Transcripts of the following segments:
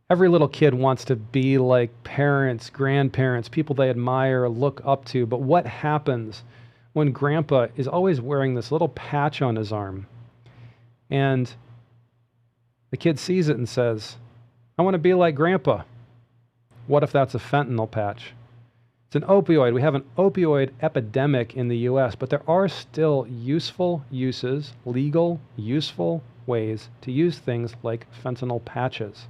Every little kid wants to be like parents, grandparents, people they admire, look up to. But what happens when grandpa is always wearing this little patch on his arm and the kid sees it and says, I want to be like grandpa? What if that's a fentanyl patch? It's an opioid. We have an opioid epidemic in the US, but there are still useful uses, legal, useful ways to use things like fentanyl patches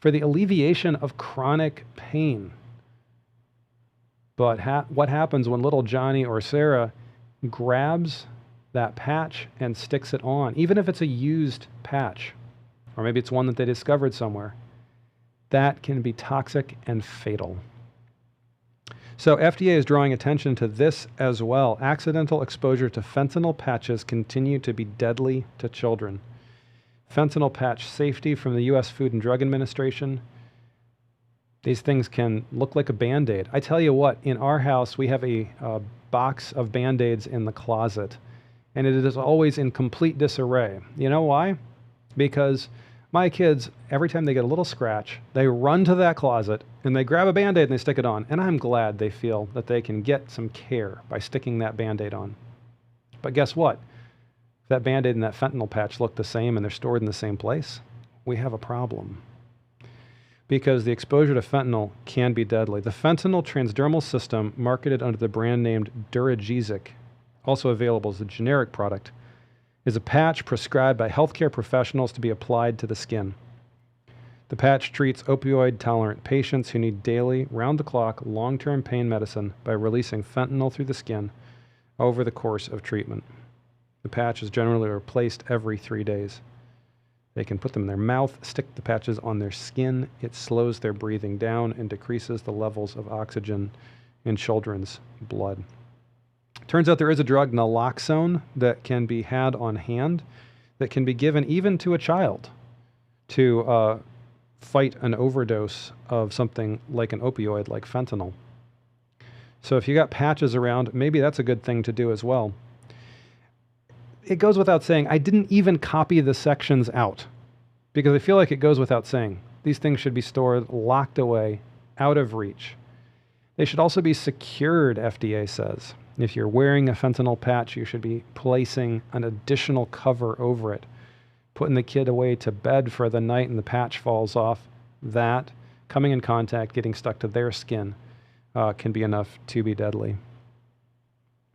for the alleviation of chronic pain. But what happens when little Johnny or Sarah grabs that patch and sticks it on, even if it's a used patch, or maybe it's one that they discovered somewhere? That can be toxic and fatal. So FDA is drawing attention to this as well. Accidental exposure to fentanyl patches continue to be deadly to children. Fentanyl patch safety from the U.S. Food and Drug Administration. These things can look like a Band-Aid. I tell you what, in our house, we have a box of Band-Aids in the closet, and it is always in complete disarray. You know why? Because my kids, every time they get a little scratch, they run to that closet and they grab a Band-Aid and they stick it on. And I'm glad they feel that they can get some care by sticking that Band-Aid on. But guess what? If that Band-Aid and that fentanyl patch look the same and they're stored in the same place, we have a problem. Because the exposure to fentanyl can be deadly. The fentanyl transdermal system, marketed under the brand named Duragesic, also available as a generic product, is a patch prescribed by healthcare professionals to be applied to the skin. The patch treats opioid-tolerant patients who need daily, round-the-clock, long-term pain medicine by releasing fentanyl through the skin over the course of treatment. The patch is generally replaced every 3 days. They can put them in their mouth, stick the patches on their skin. It slows their breathing down and decreases the levels of oxygen in children's blood. Turns out there is a drug, naloxone, that can be had on hand that can be given even to a child to fight an overdose of something like an opioid like fentanyl. So if you got patches around, maybe that's a good thing to do as well. It goes without saying, I didn't even copy the sections out because I feel like it goes without saying. These things should be stored, locked away, out of reach. They should also be secured, FDA says. If you're wearing a fentanyl patch, you should be placing an additional cover over it, putting the kid away to bed for the night and the patch falls off. That, coming in contact, getting stuck to their skin, can be enough to be deadly.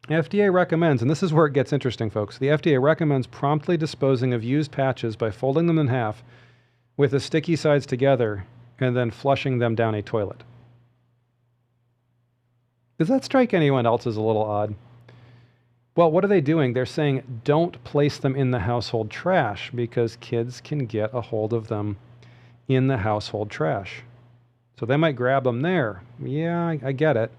FDA recommends, and this is where it gets interesting, folks, the FDA recommends promptly disposing of used patches by folding them in half with the sticky sides together and then flushing them down a toilet. Does that strike anyone else as a little odd? Well, what are they doing? They're saying don't place them in the household trash because kids can get a hold of them in the household trash. So they might grab them there. Yeah, I get it.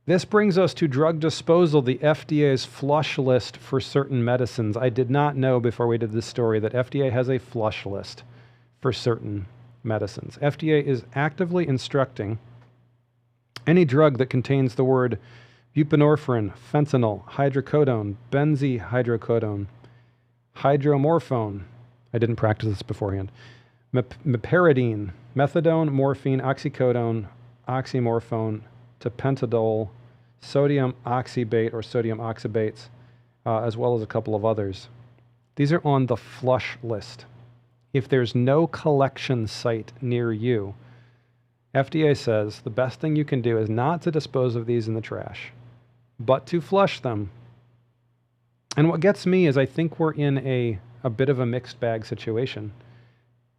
This brings us to drug disposal, the FDA's flush list for certain medicines. I did not know before we did this story that FDA has a flush list for certain medicines. FDA is actively instructing any drug that contains the word buprenorphine, fentanyl, hydrocodone, benzihydrocodone, hydromorphone, I didn't practice this beforehand, meperidine, methadone, morphine, oxycodone, oxymorphone, tapentadol, sodium oxybate or sodium oxybates, as well as a couple of others. These are on the flush list. If there's no collection site near you, FDA says the best thing you can do is not to dispose of these in the trash, but to flush them. And what gets me is I think we're in a bit of a mixed bag situation.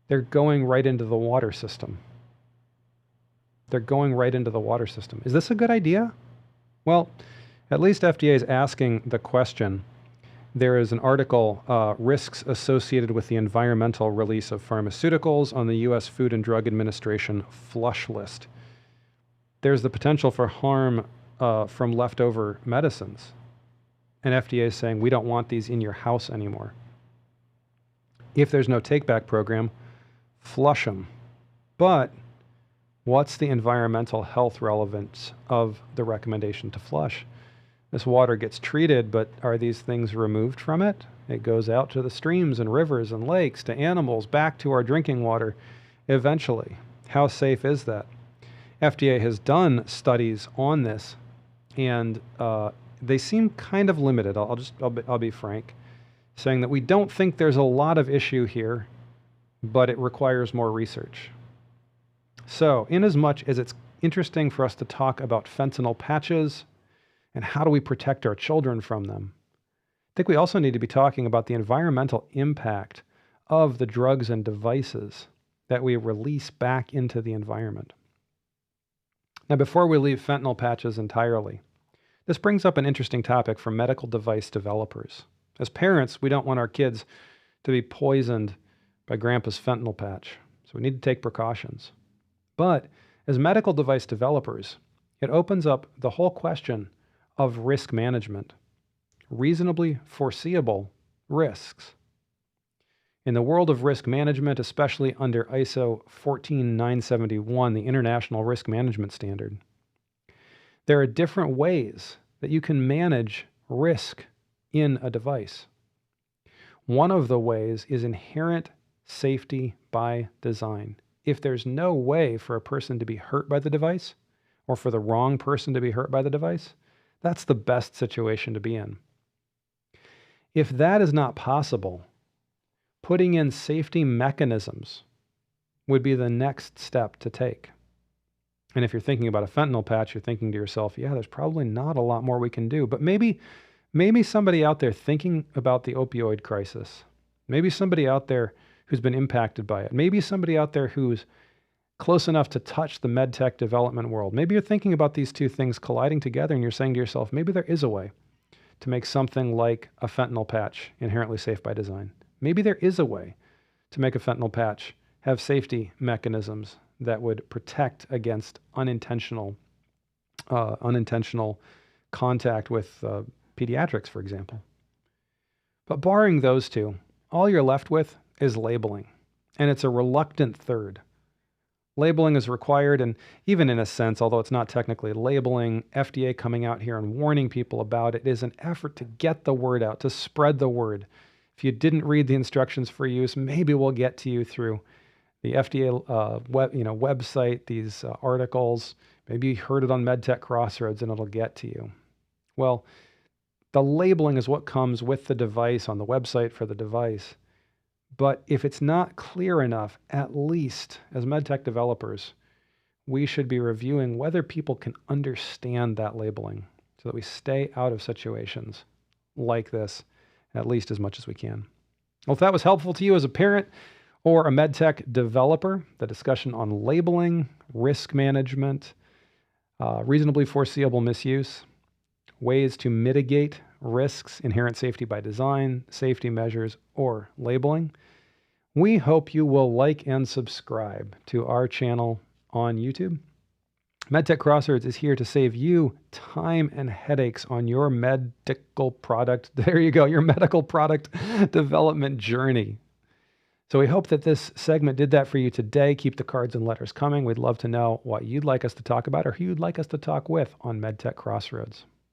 They're going right into the water system. They're going right into the water system. Is this a good idea? Well, at least FDA is asking the question. There is an article, Risks Associated with the Environmental Release of Pharmaceuticals on the U.S. Food and Drug Administration flush list. There's the potential for harm from leftover medicines. And FDA is saying, we don't want these in your house anymore. If there's no take-back program, flush them. But what's the environmental health relevance of the recommendation to flush? This water gets treated, but are these things removed from it? It goes out to the streams and rivers and lakes, to animals, back to our drinking water eventually. How safe is that? FDA has done studies on this, and they seem kind of limited. I'll be frank, saying that we don't think there's a lot of issue here, but it requires more research. So, inasmuch as it's interesting for us to talk about fentanyl patches and how do we protect our children from them, I think we also need to be talking about the environmental impact of the drugs and devices that we release back into the environment. Now, before we leave fentanyl patches entirely, this brings up an interesting topic for medical device developers. As parents, we don't want our kids to be poisoned by grandpa's fentanyl patch, so we need to take precautions. But as medical device developers, it opens up the whole question of risk management, reasonably foreseeable risks. In the world of risk management, especially under ISO 14971, the International Risk Management Standard, there are different ways that you can manage risk in a device. One of the ways is inherent safety by design. If there's no way for a person to be hurt by the device, or for the wrong person to be hurt by the device, that's the best situation to be in. If that is not possible, putting in safety mechanisms would be the next step to take. And if you're thinking about a fentanyl patch, you're thinking to yourself, yeah, there's probably not a lot more we can do. But maybe somebody out there thinking about the opioid crisis, maybe somebody out there who's been impacted by it, maybe somebody out there who's close enough to touch the MedTech development world. Maybe you're thinking about these two things colliding together and you're saying to yourself, maybe there is a way to make something like a fentanyl patch inherently safe by design. Maybe there is a way to make a fentanyl patch have safety mechanisms that would protect against unintentional contact with pediatrics, for example. But barring those two, all you're left with is labeling, and it's a reluctant third. Labeling is required, and even in a sense, although it's not technically labeling, FDA coming out here and warning people about it is an effort to get the word out, to spread the word. If you didn't read the instructions for use, maybe we'll get to you through the FDA website, these articles. Maybe you heard it on MedTech Crossroads and it'll get to you. Well, the labeling is what comes with the device on the website for the device. But if it's not clear enough, at least as MedTech developers, we should be reviewing whether people can understand that labeling so that we stay out of situations like this at least as much as we can. Well, if that was helpful to you as a parent or a MedTech developer, the discussion on labeling, risk management, reasonably foreseeable misuse, ways to mitigate risks, inherent safety by design, safety measures, or labeling, we hope you will like and subscribe to our channel on YouTube. MedTech Crossroads is here to save you time and headaches on your medical product. There you go, your medical product development journey. So we hope that this segment did that for you today. Keep the cards and letters coming. We'd love to know what you'd like us to talk about or who you'd like us to talk with on MedTech Crossroads.